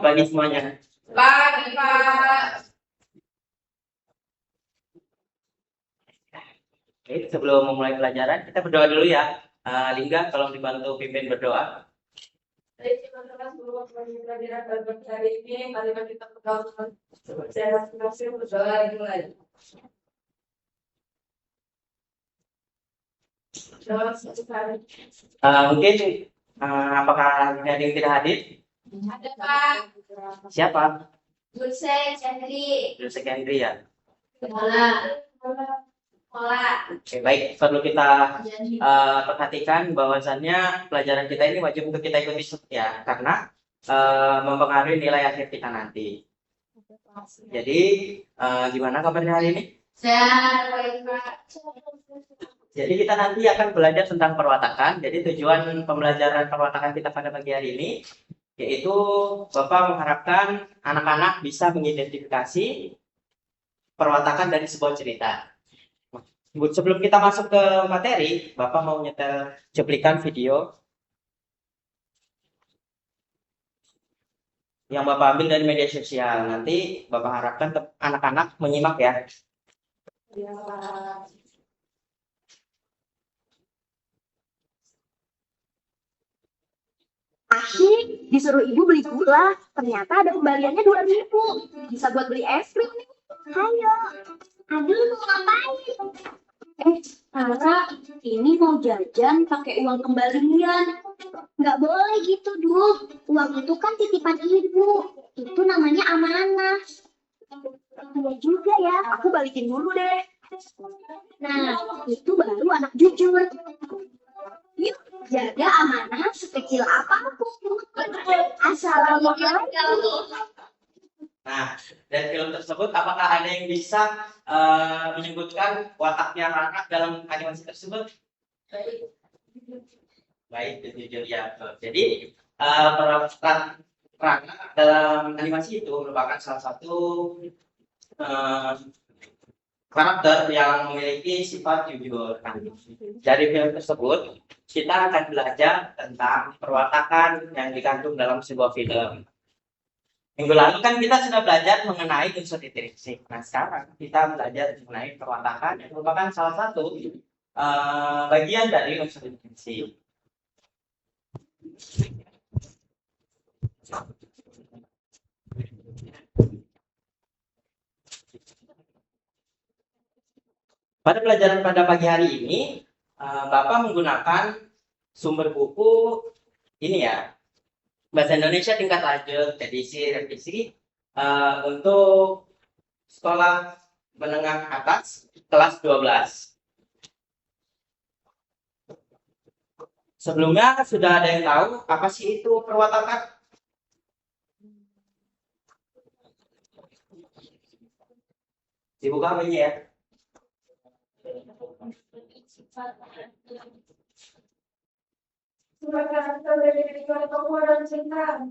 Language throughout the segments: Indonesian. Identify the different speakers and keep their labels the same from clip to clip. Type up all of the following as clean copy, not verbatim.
Speaker 1: Bagi semuanya.
Speaker 2: Pagi, Pak.
Speaker 1: Oke, sebelum memulai pelajaran, kita berdoa dulu ya. Lingga, tolong dibantu pimpin berdoa.
Speaker 2: Jadi teman-teman sebelum pelajaran pagi hari ini, mari kita berdoa saya masing-masing berdoa dimulai.
Speaker 1: Mungkin apakah ada yang tidak hadir?
Speaker 2: Ada Pak.
Speaker 1: Siapa?
Speaker 2: Dulce Chandri.
Speaker 1: Dulce Kendri ya.
Speaker 2: Mola.
Speaker 1: Oke, baik. Perlu kita perhatikan bahwasannya pelajaran kita ini wajib untuk kita ikuti ya, karena mempengaruhi nilai akhir kita nanti. Jadi gimana kabarnya hari ini?
Speaker 2: Sehat, baik Pak.
Speaker 1: Jadi kita nanti akan belajar tentang perwatakan. Jadi tujuan pembelajaran perwatakan kita pada pagi hari ini yaitu Bapak mengharapkan anak-anak bisa mengidentifikasi perwatakan dari sebuah cerita. Sebelum kita masuk ke materi, Bapak mau nyetel cuplikan video yang Bapak ambil dari media sosial. Nanti Bapak harapkan anak-anak menyimak ya.
Speaker 2: Ya, Pak.
Speaker 3: Asyik, disuruh ibu beli gula. Ternyata ada kembaliannya 2.000. Bisa buat beli es krim nih. Ayo. Aduh, mau ngapain? Rara, ini mau jajan pakai uang kembalian. Nggak boleh gitu, Duh. Uang itu kan titipan ibu. Itu namanya amanah. Iya juga ya, aku balikin dulu deh. Nah, itu baru anak jujur. Yuk, jaga amanah sekecil apapun. Assalamualaikum.
Speaker 1: Nah, dari film tersebut, apakah ada yang bisa menyebutkan wataknya anak dalam animasi tersebut? Baik, jujur ya. Jadi peran Rana dalam animasi itu merupakan salah satu karakter yang memiliki sifat jujur. Dari film tersebut, kita akan belajar tentang perwatakan yang dikandung dalam sebuah film. Minggu lalu kan kita sudah belajar mengenai unsur intrinsik. Nah, sekarang kita belajar mengenai perwatakan yang merupakan salah satu bagian dari unsur intrinsik. Pada pelajaran pada pagi hari ini, Bapak menggunakan sumber buku ini ya, Bahasa Indonesia tingkat lanjut, edisi revisi untuk sekolah menengah atas kelas 12. Sebelumnya sudah ada yang tahu apa sih itu perwatakan? Dibuka apa ini ya?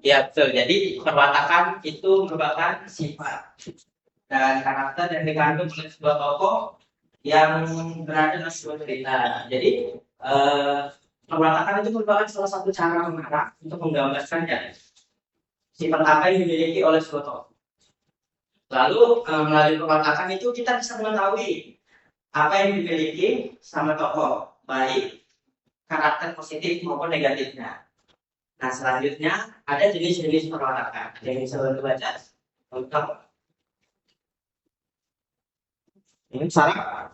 Speaker 1: Ya betul. Jadi perwatakan itu merupakan sifat dan karakter yang dikandung oleh sebuah tokoh yang berada dalam sebuah cerita. Jadi perwatakan itu merupakan salah satu cara mengarang untuk menggambarkan ya, sifat apa yang dimiliki oleh sebuah tokoh. Lalu melalui perwatakan itu kita bisa mengetahui apa yang dimiliki sama tokoh, baik karakter positif maupun negatifnya. Nah, selanjutnya ada jenis-jenis perwatakan. Ada yang bisa baca untuk ini Sarah.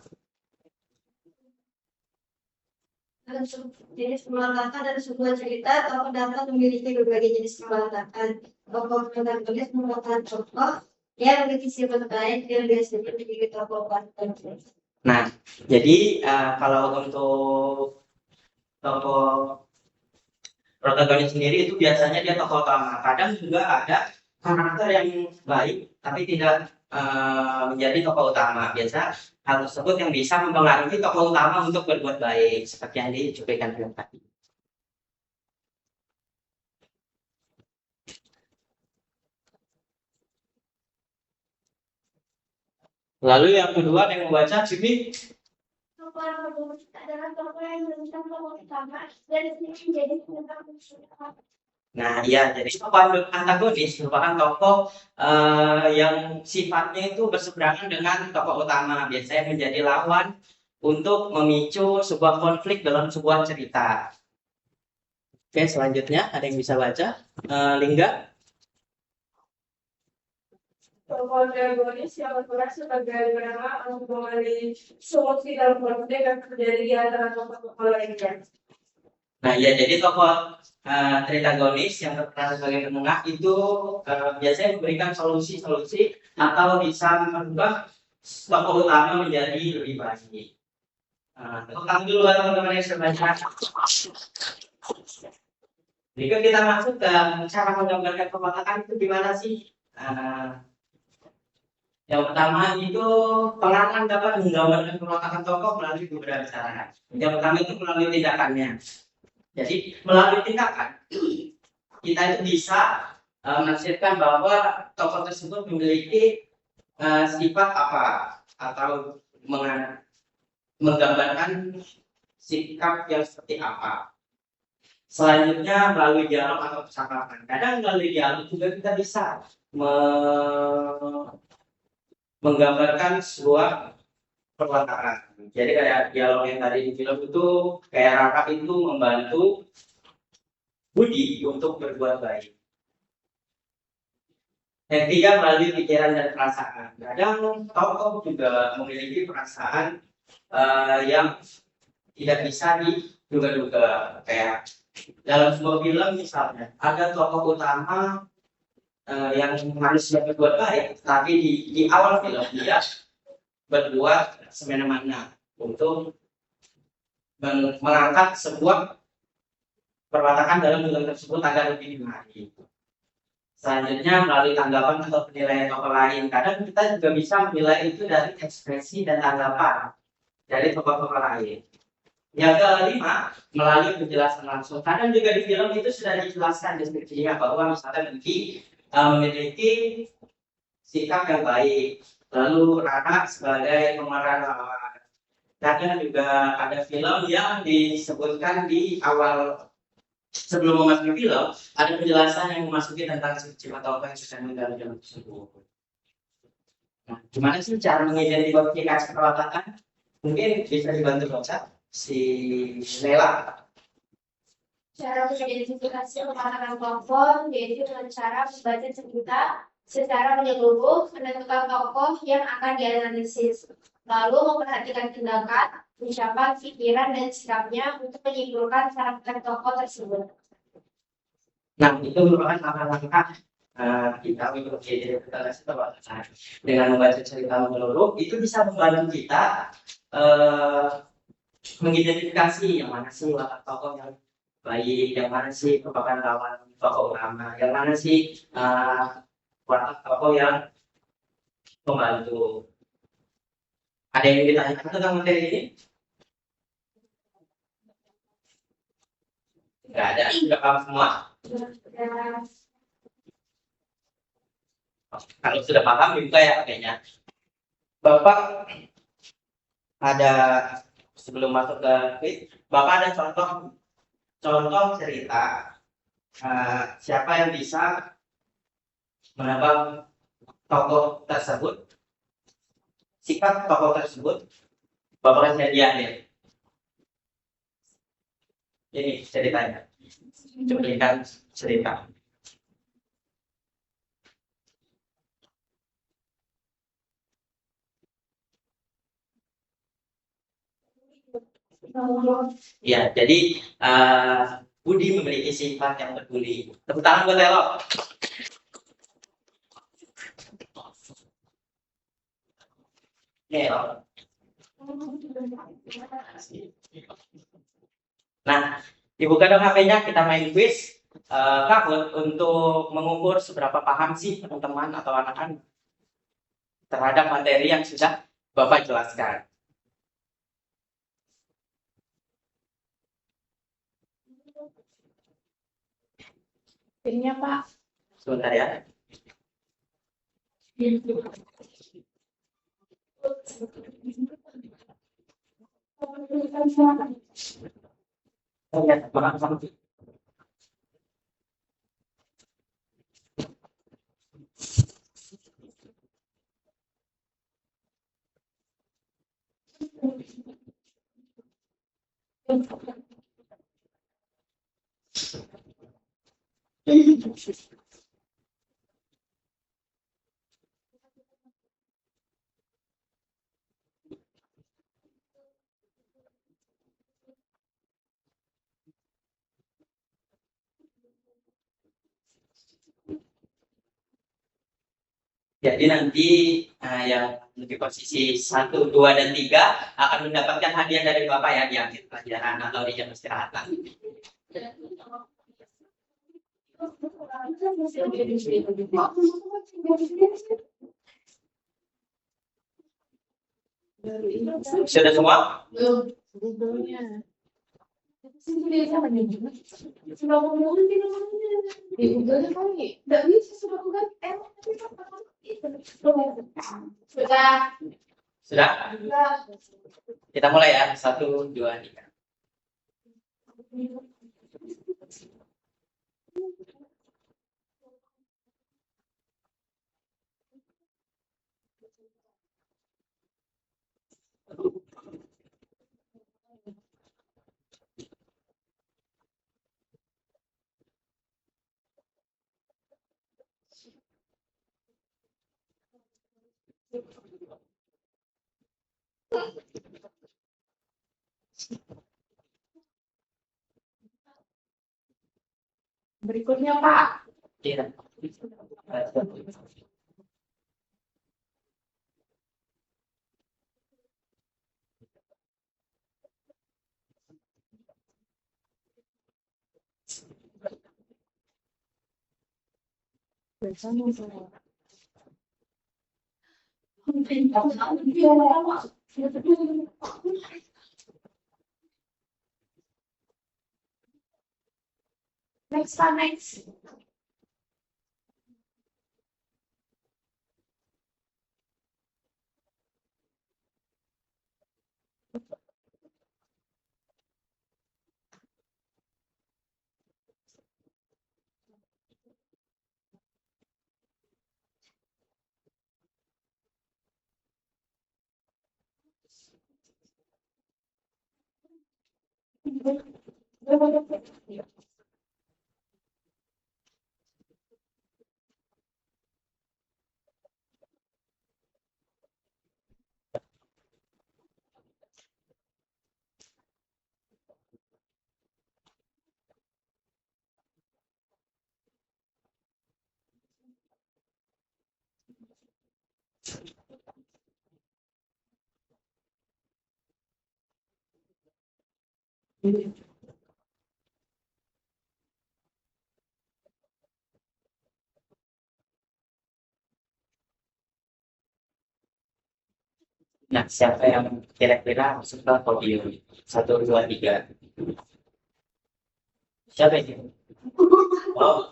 Speaker 4: Jenis perwatakan dari sebuah cerita tokoh dapat memiliki berbagai jenis perwatakan. Tokoh protagonis merupakan tokoh yang memiliki sifat baik yang biasanya memiliki tokoh karakter.
Speaker 1: Nah, jadi kalau untuk tokoh protagonis sendiri itu biasanya dia tokoh utama. Kadang juga ada karakter yang baik tapi tidak menjadi tokoh utama. Biasa hal tersebut yang bisa mempengaruhi tokoh utama untuk berbuat baik, seperti yang dicuplikan film tadi. Lalu yang kedua yang membaca Jimmy.
Speaker 4: tokoh protagonis adalah tokoh yang menentang tokoh utama dan sering menjadi penentang utama.
Speaker 1: Nah, iya, jadi tokoh antagonis merupakan tokoh yang sifatnya itu berseberangan dengan tokoh utama, biasanya menjadi lawan untuk memicu sebuah konflik dalam sebuah cerita. Oke, selanjutnya ada yang bisa baca? Lingga?
Speaker 2: Tokoh antagonis yang berperan sebagai penerang untuk mengalih solusi dalam konflik yang terjadi di antara tokoh-tokoh lainnya.
Speaker 1: Nah, ya, jadi tokoh antagonis yang berperan sebagai penengah itu biasanya memberikan solusi-solusi atau bisa merubah tokoh utama menjadi lebih baik. Tepuk tangan dulu teman-teman yang sudah baca. Berikut kita masuk ke cara menggambarkan pematakan itu gimana sih? Yang pertama itu pengarang dapat menggambarkan pematakan tokoh melalui beberapa cara. Yang pertama itu melalui tindakannya. Jadi melalui tindakan kita itu bisa menafsirkan bahwa tokoh tersebut memiliki sifat apa atau menggambarkan sikap yang seperti apa. Selanjutnya melalui dialog atau percakapan. Kadang melalui dialog juga kita bisa menggambarkan sebuah perwataan. Jadi kayak dialog yang tadi di film itu, kayak Raka itu membantu Budi untuk berbuat baik. Yang ketiga melalui pikiran dan perasaan. Kadang tokoh juga memiliki perasaan yang tidak bisa diduga-duga. Kayak dalam sebuah film misalnya, ada tokoh utama yang manusia berbuat baik, tapi di awal film dia berbuat semena-mena untuk mengangkat sebuah perwatakan dalam film tersebut agar lebih menarik. Selanjutnya melalui tanggapan atau penilaian tokoh lain. Kadang kita juga bisa menilai itu dari ekspresi dan tanggapan dari tokoh-tokoh lain. Yang kelima, melalui penjelasan langsung. Kadang juga di film itu sudah dijelaskan deskripsinya bahwa misalnya memiliki sikap yang baik. Lalu Raka sebagai pemeran lawan. Kadang juga ada film yang disebutkan di awal sebelum memasuki film, ada penjelasan yang memasuki tentang sifat tokoh yang sudah meninggal film tersebut. Nah, gimana sih cara mengidentifikasi perwatakan? Mungkin bisa dibantu baca si Nela.
Speaker 4: Cara mengidentifikasi perwatakan tokoh yaitu dengan cara membaca cerita secara menyeluruh, menentukan tokoh yang akan dianalisis, lalu memperhatikan tindakan, ucapan, pikiran, dan sikapnya untuk menyimpulkan karakter tokoh tersebut.
Speaker 1: Nah, itu merupakan langkah-langkah kita untuk mengidentifikasi perwatakan. Dengan membaca cerita menyeluruh, itu bisa membantu kita mengidentifikasi yang mana sih watak tokoh yang baik, yang mana sih merupakan lawan tokoh utama, yang mana sih watak tokoh yang membantu. Ada yang ditanyakan tentang materi ini? Enggak ada, sudah paham semua. Kalau sudah paham dibuka ya kayaknya. Bapak ada sebelum masuk ke quiz, Bapak ada contoh cerita siapa yang bisa menebak tokoh tersebut, sifat tokoh tersebut. Bapak kasih hadiah ya. Ini ceritanya. Cuplikan cerita. Ya, jadi Budi memiliki sifat yang peduli. Tepuk tangan buat Elo. Elo. Nah, dibuka dong HP-nya, kita main quiz. Kabut untuk mengukur seberapa paham sih teman-teman atau anak-anak terhadap materi yang sudah Bapak jelaskan.
Speaker 2: Ini Pak.
Speaker 1: Sebentar ya. Jadi nanti yang di posisi 1, 2, dan 3 akan mendapatkan hadiah dari Bapak ya di akhir pelajaran atau di jam istirahat nanti. Sudah semua?
Speaker 4: Sudah.
Speaker 1: Sudah? Kita mulai ya. 1, 2, 3.
Speaker 2: Berikutnya Pak.
Speaker 1: Iya.
Speaker 2: Next Pak, next.
Speaker 1: Nah, siapa yang kira-kira masuk ke podium? 1, 2, 3. Siapa itu? Oh,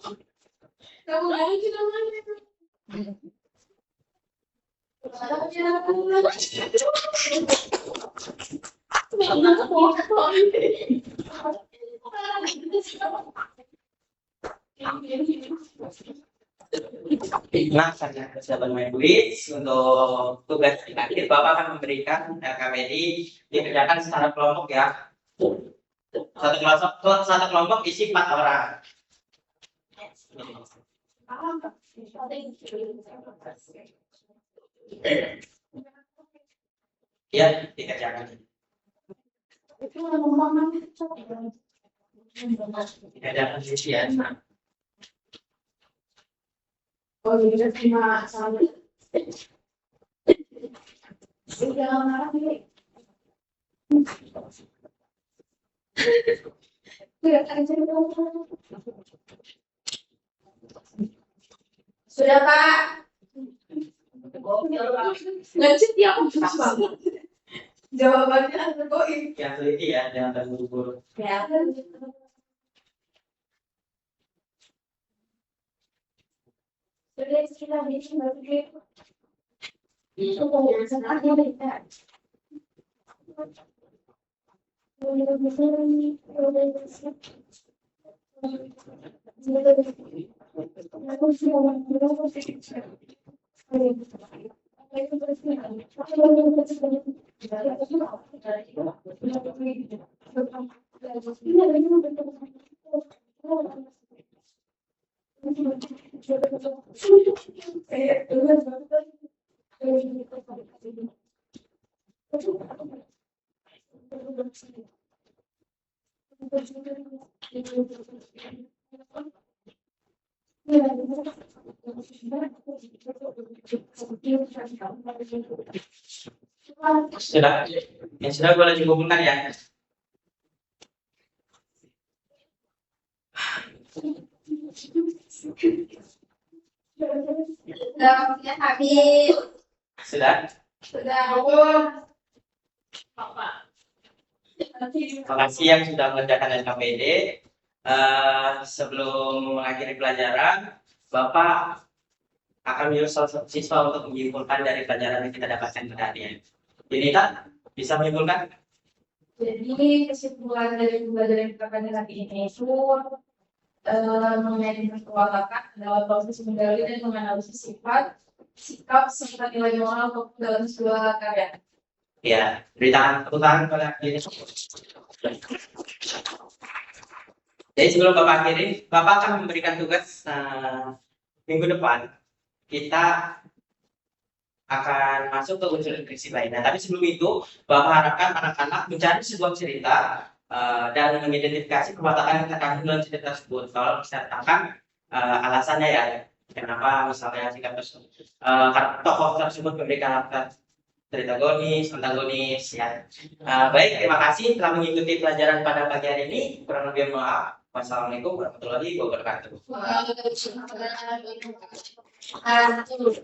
Speaker 2: Kamu lagi namanya.
Speaker 1: nah, saja sudah bermain kuis. Untuk tugas di akhir, Bapak akan memberikan KPI dikerjakan secara kelompok ya. Satu kelompok isi 4 orang. Ya, dikerjakan. Dikerjakan ujian.
Speaker 2: Oh, jadi cuma sama. Jangan marah nih. Sudah Pak. Lanjut ya. Jawabannya tergoib.
Speaker 1: Yang teliti ya, jangan terburu-buru.
Speaker 2: Ya.
Speaker 4: Sudah sekitar di sini.
Speaker 2: Itu yang sebenarnya
Speaker 1: Sudah, yang sudah boleh dikumpulkan ya.
Speaker 4: Sudah waktunya habis.
Speaker 1: Sudah.
Speaker 4: Sudah.
Speaker 1: Terima kasih yang sudah mengerjakan LKPD. Sebelum mengakhiri pelajaran, Bapak akan menyuruh salah satu siswa untuk menyimpulkan dari pelajaran yang kita dapatkan pada hari ini. Jadi Kak, bisa menyimpulkan?
Speaker 2: Jadi kesimpulan dari pembelajaran kita pada hari ini itu mengenai perwatakan adalah proses menggali dan menganalisis sifat, sikap, serta nilai moral maupun dalam sebuah karya.
Speaker 1: Ya, beri tepuk tangan kepada diri. Jadi sebelum Bapak akhiri, Bapak akan memberikan tugas minggu depan. Kita akan masuk ke unsur deskripsi lainnya. Tapi sebelum itu, Bapak harapkan anak-anak mencari sebuah cerita dan mengidentifikasi perwatakan yang terkandung dalam cerita tersebut. Kalau bisa katakan alasannya ya, kenapa misalnya sikap tersebut, tokoh tersebut memberikan protagonis, antagonis ya. Baik, terima kasih telah mengikuti pelajaran pada pagi hari ini. Kurang lebih maaf. Wassalamualaikum warahmatullahi wabarakatuh.
Speaker 4: Waalaikumsalam warahmatullahi wabarakatuh.